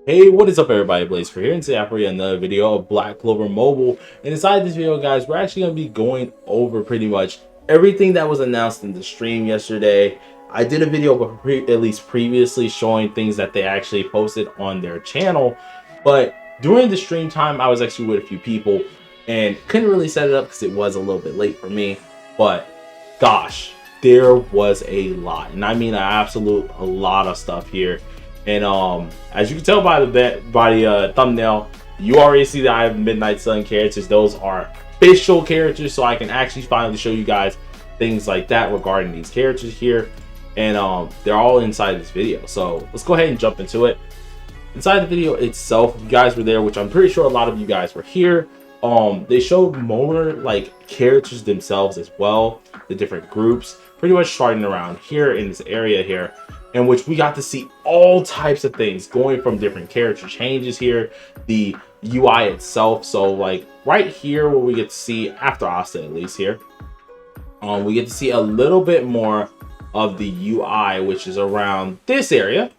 Hey, what is up everybody, Blaze for here, and today I bring you another video of Black Clover Mobile. And inside this video, guys, we're actually going to be going over pretty much everything that was announced in the stream yesterday. I did a video at least previously showing things that they actually posted on their channel, but during the stream time, I was actually with a few people and couldn't really set it up because it was a little bit late for me. But gosh, there was a lot, and I mean a lot of stuff here. And as you can tell by the thumbnail, you already see that I have Midnight Sun characters. Those are official characters, so I can actually finally show you guys things like that regarding these characters here. And they're all inside this video, so let's go ahead and jump into it. Inside the video itself, you guys were there, which I'm pretty sure a lot of you guys were here. They showed more like characters themselves as well, the different groups, pretty much starting around here in this area here, in which we got to see all types of things going from different character changes here, the UI itself. So like right here where we get to see, after Asta at least here, we get to see a little bit more of the UI, which is around this area.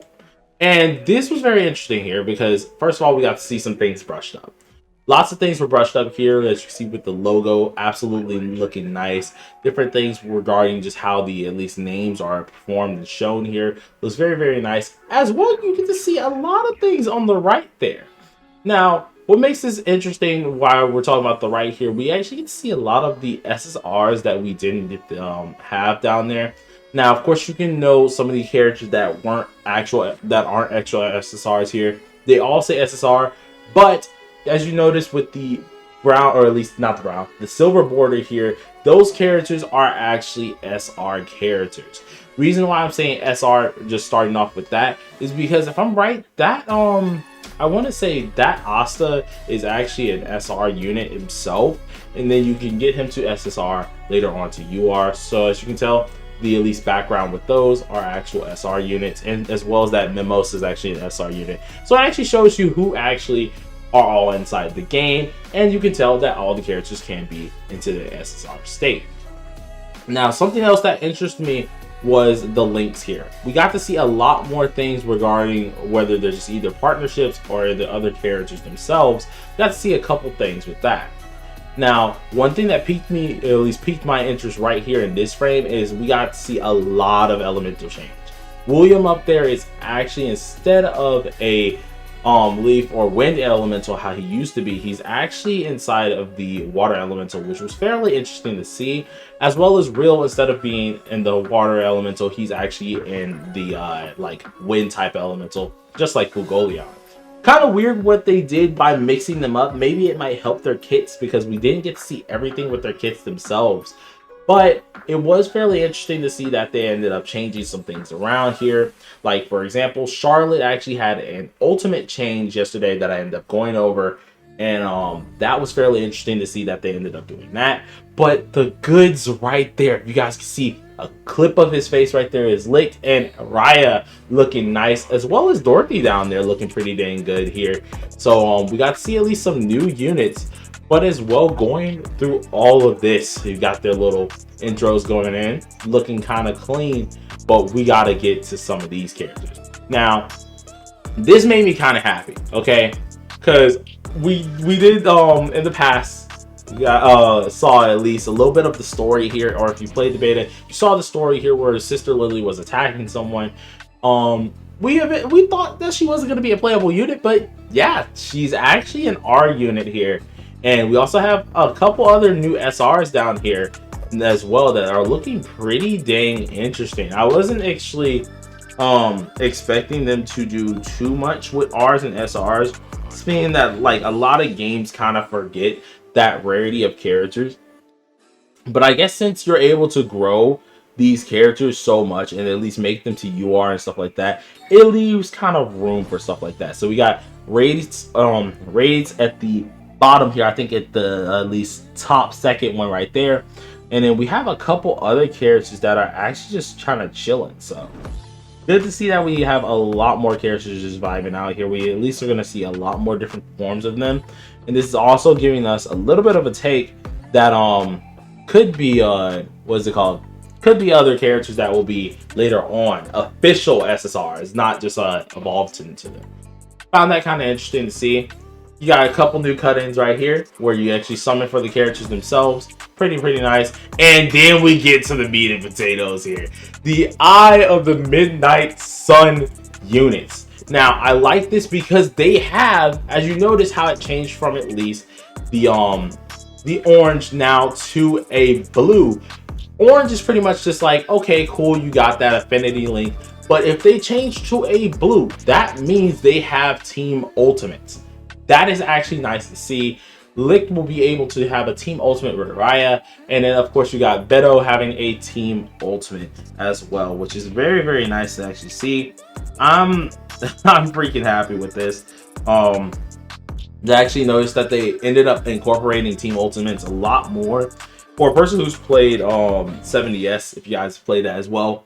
And this was very interesting here because first of all, we got to see some things brushed up. Lots of things were brushed up here, as you see with the logo, absolutely looking nice. Different things regarding just how the at least names are performed and shown here. Looks very, very nice. As well, you get to see a lot of things on the right there. Now, what makes this interesting while we're talking about the right here, we actually get to see a lot of the SSRs that we didn't get to have down there. Now, of course, you can know some of the characters that aren't actual SSRs here. They all say SSR, but as you notice with the brown, or at least not the brown, the silver border here, those characters are actually SR characters. Reason why I'm saying SR, just starting off with that, is because if I'm right, that I want to say that Asta is actually an SR unit himself, and then you can get him to SSR later on to UR. So as you can tell, the at least background with those are actual SR units, and as well as that Mimosa is actually an SR unit. So it actually shows you who actually are all inside the game, and you can tell that all the characters can be into the SSR state. Now, something else that interests me was the links here. We got to see a lot more things regarding whether there's just either partnerships or the other characters themselves. Got to see a couple things with that. Now, one thing that piqued my interest right here in this frame is we got to see a lot of elemental change. William up there is actually, instead of a leaf or wind elemental how he used to be, he's actually inside of the water elemental, which was fairly interesting to see. As well as Real, instead of being in the water elemental, he's actually in the like wind type elemental, just like Fugolion. Kind of weird what they did by mixing them up. Maybe it might help their kits because we didn't get to see everything with their kits themselves. But it was fairly interesting to see that they ended up changing some things around here. Like, for example, Charlotte actually had an ultimate change yesterday that I ended up going over. And that was fairly interesting to see that they ended up doing that. But the goods right there, you guys can see a clip of his face right there is licked, and Raya looking nice, as well as Dorothy down there looking pretty dang good here. So we got to see at least some new units. But as well, going through all of this, you got their little intros going in, looking kind of clean, but we got to get to some of these characters. Now, this made me kind of happy, okay? Because we did, in the past, saw at least a little bit of the story here, or if you played the beta, you saw the story here where Sister Lily was attacking someone. We thought that she wasn't going to be a playable unit, but yeah, she's actually an R unit here. And we also have a couple other new SRs down here as well that are looking pretty dang interesting. I wasn't actually expecting them to do too much with Rs and SRs, seeing that like a lot of games kind of forget that rarity of characters. But I guess since you're able to grow these characters so much and at least make them to UR and stuff like that, it leaves kind of room for stuff like that. So we got raids at the bottom here, I think at the at least top second one right there, and then we have a couple other characters that are actually just trying to chilling. So good to see that we have a lot more characters just vibing out here. We at least are going to see a lot more different forms of them, and this is also giving us a little bit of a take that could be what's it called, could be other characters that will be later on official SSRs, not just evolved into them. Found that kind of interesting to see. You got a couple new cut-ins right here where you actually summon for the characters themselves. Pretty nice. And then we get to the meat and potatoes here. The Eye of the Midnight Sun units. Now, I like this because they have, as you notice how it changed from at least the orange now to a blue. Orange is pretty much just like, okay, cool, you got that affinity link. But if they change to a blue, that means they have team ultimates. That is actually nice to see. Lick will be able to have a team ultimate with Raya, and then of course you got Beto having a team ultimate as well, which is very nice to actually see. I'm freaking happy with this. I actually noticed that they ended up incorporating team ultimates a lot more. For a person who's played 70s, if you guys played that as well,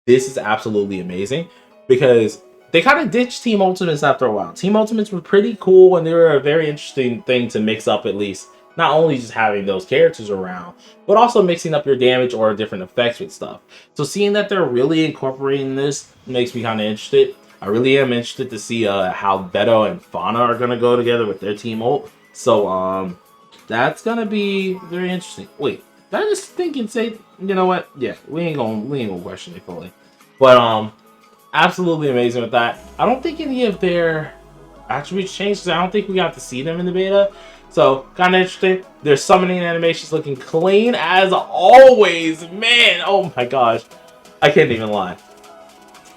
this is absolutely amazing because they kind of ditched Team Ultimates after a while. Team Ultimates were pretty cool and they were a very interesting thing to mix up, at least. Not only just having those characters around, but also mixing up your damage or different effects with stuff. So seeing that they're really incorporating this makes me kind of interested. I really am interested to see how Beto and Fauna are going to go together with their team ult. So that's going to be very interesting. Wait, did I just think and say, you know what? Yeah, we ain't gonna question it fully. But absolutely amazing with that. I don't think any of their attributes changed. I don't think we got to see them in the beta. So kind of interesting. Their summoning animations looking clean as always. Man, oh my gosh. I can't even lie.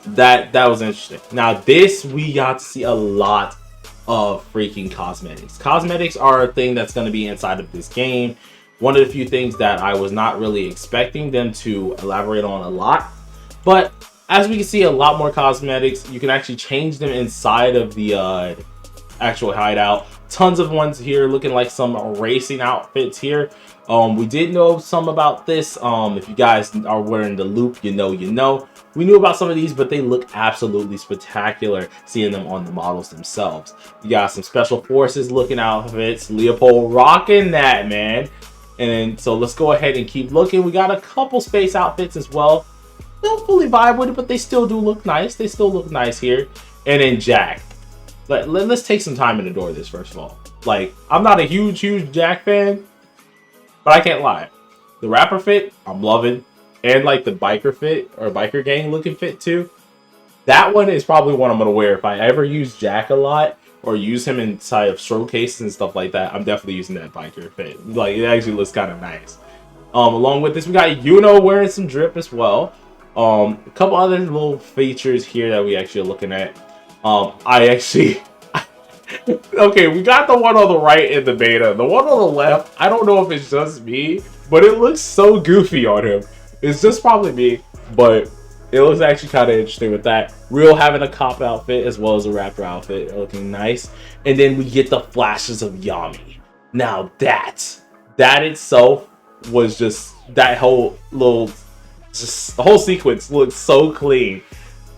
That was interesting. Now this, we got to see a lot of freaking cosmetics. Cosmetics are a thing that's going to be inside of this game. One of the few things that I was not really expecting them to elaborate on a lot. But as we can see, a lot more cosmetics. You can actually change them inside of the actual hideout. Tons of ones here looking like some racing outfits here. We did know some about this. If you guys are wearing the loop, you know. We knew about some of these, but they look absolutely spectacular seeing them on the models themselves. You got some special forces looking outfits. Leopold rocking that, man. And then, so let's go ahead and keep looking. We got a couple space outfits as well. Don't fully vibe with it, but they still do look nice. They still look nice here. And then Jack. Let's take some time and adore this, first of all. Like, I'm not a huge Jack fan, but I can't lie. The rapper fit, I'm loving. And like the biker fit, or biker gang looking fit too. That one is probably one I'm going to wear. If I ever use Jack a lot, or use him inside of showcases and stuff like that, I'm definitely using that biker fit. Like, it actually looks kind of nice. Along with this, we got Yuno wearing some drip as well. A couple other little features here that we actually are looking at. Okay, we got the one on the right in the beta. The one on the left, I don't know if it's just me, but it looks so goofy on him. It's just probably me, but it looks actually kind of interesting with that. Real having a cop outfit as well as a rapper outfit, looking nice. And then we get the flashes of Yami. Now that itself was just, that whole little, just the whole sequence looked so clean.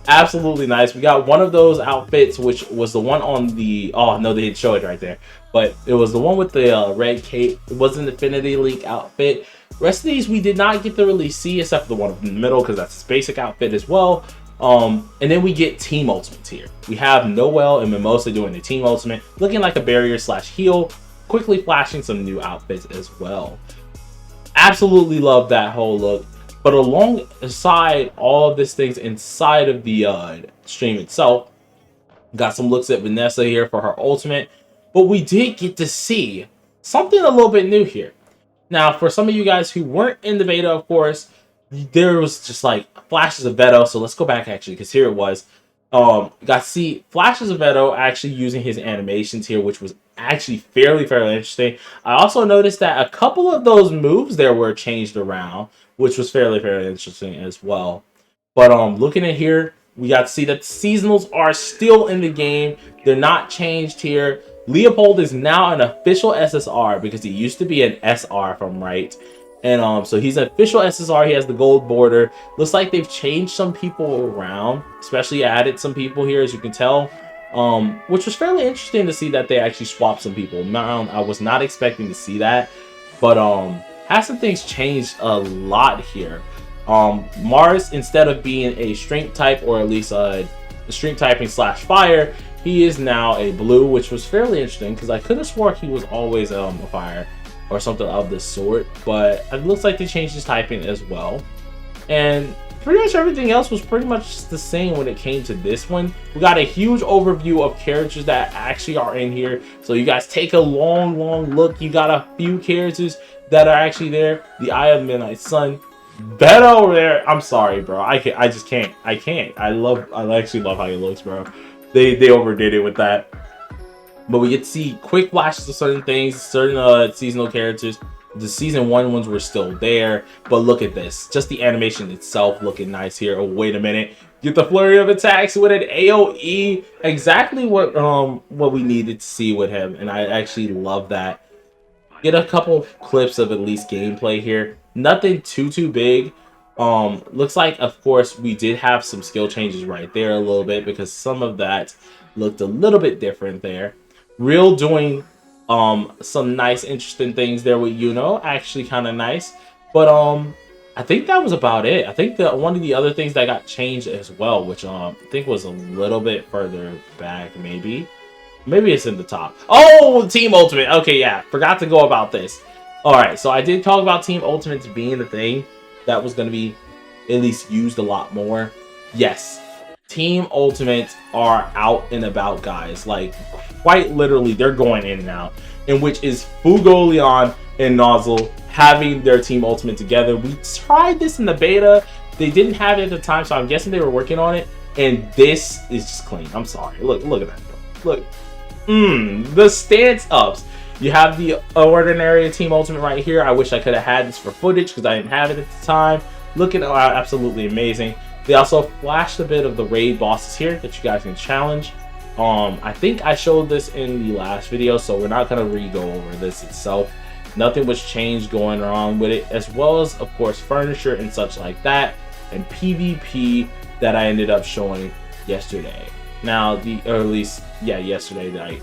Absolutely nice. We got one of those outfits, which was the one on the, oh no, they didn't show it right there, but it was the one with the red cape. It was an Infinity Link outfit. Rest of these we did not get to really see, except for the one in the middle, because that's his basic outfit as well. And then we get team ultimates here. We have Noel and Mimosa doing the team ultimate, looking like a barrier slash heal, quickly flashing some new outfits as well. Absolutely love that whole look. But alongside all of these things inside of the stream itself, got some looks at Vanessa here for her ultimate. But we did get to see something a little bit new here. Now, for some of you guys who weren't in the beta, of course, there was just like flashes of Beto. So let's go back actually, because here it was. Got to see flashes of Beto actually using his animations here, which was actually fairly interesting. I also noticed that a couple of those moves there were changed around, which was fairly interesting as well. But looking at here, we got to see that the seasonals are still in the game. They're not changed here. Leopold is now an official SSR because he used to be an SR, if I'm right. And so he's an official SSR. He has the gold border. Looks like they've changed some people around, especially added some people here, as you can tell. Which was fairly interesting to see that they actually swapped some people. I was not expecting to see that, but has some things changed a lot here. Mars, instead of being a strength type, or at least a strength typing slash fire, he is now a blue, which was fairly interesting because I could have swore he was always a fire or something of this sort, but it looks like they changed his typing as well. And pretty much everything else was pretty much the same when it came to this one. We got a huge overview of characters that actually are in here, so you guys take a long look. You got a few characters that are actually there. The Eye of Midnight Sun, better over there. I'm sorry, bro. I just can't. I actually love how he looks, bro. They overdid it with that. But we get to see quick flashes of certain things, certain seasonal characters. The season 1 ones were still there, but look at this. Just the animation itself looking nice here. Oh, wait a minute. Get the flurry of attacks with an AoE. Exactly what we needed to see with him, and I actually love that. Get a couple clips of at least gameplay here. Nothing too big. Looks like, of course, we did have some skill changes right there a little bit because some of that looked a little bit different there. Real doing some nice interesting things there with actually kind of nice, but I think that was about it. I think that one of the other things that got changed as well, which I think was a little bit further back, maybe it's in the top. Oh, Team Ultimate. Okay, yeah, forgot to go about this. All right, so I did talk about Team Ultimate being the thing that was going to be at least used a lot more. Yes, Team Ultimate are out and about, guys. Like, quite literally, they're going in and out. In which is Fugo, Leon, and Nozzle having their Team Ultimate together. We tried this in the beta. They didn't have it at the time, so I'm guessing they were working on it. And this is just clean. I'm sorry. Look at that, bro. Look. The stance ups. You have the ordinary Team Ultimate right here. I wish I could have had this for footage because I didn't have it at the time. Looking absolutely amazing. They also flashed a bit of the raid bosses here that you guys can challenge. I think I showed this in the last video, so we're not going to re-go over this itself. Nothing was changed going on with it, as well as, of course, furniture and such like that, and PvP that I ended up showing yesterday. Now, yesterday night,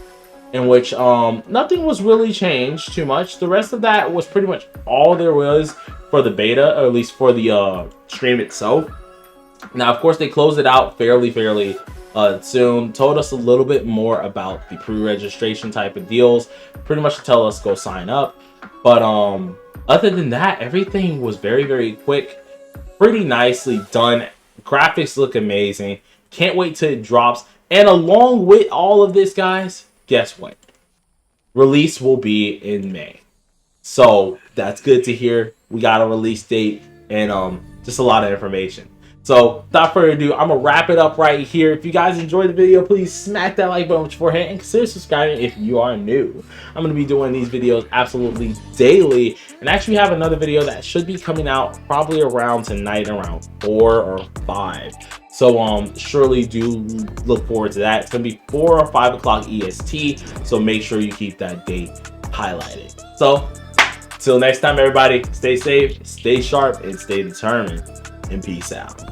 in which nothing was really changed too much. The rest of that was pretty much all there was for the beta, or at least for the stream itself. Now, of course, they closed it out fairly soon. Told us a little bit more about the pre-registration type of deals. Pretty much to tell us go sign up. But other than that, everything was very quick, pretty nicely done. Graphics look amazing. Can't wait till it drops. And along with all of this, guys, guess what? Release will be in May. So that's good to hear. We got a release date and just a lot of information. So without further ado, I'm gonna wrap it up right here. If you guys enjoyed the video, please smack that like button with your forehead and consider subscribing if you are new. I'm gonna be doing these videos absolutely daily, and actually have another video that should be coming out probably around tonight, around 4 or 5. So surely do look forward to that. It's gonna be 4 or 5 o'clock EST, so make sure you keep that date highlighted. So till next time, everybody, stay safe, stay sharp, and stay determined, and peace out.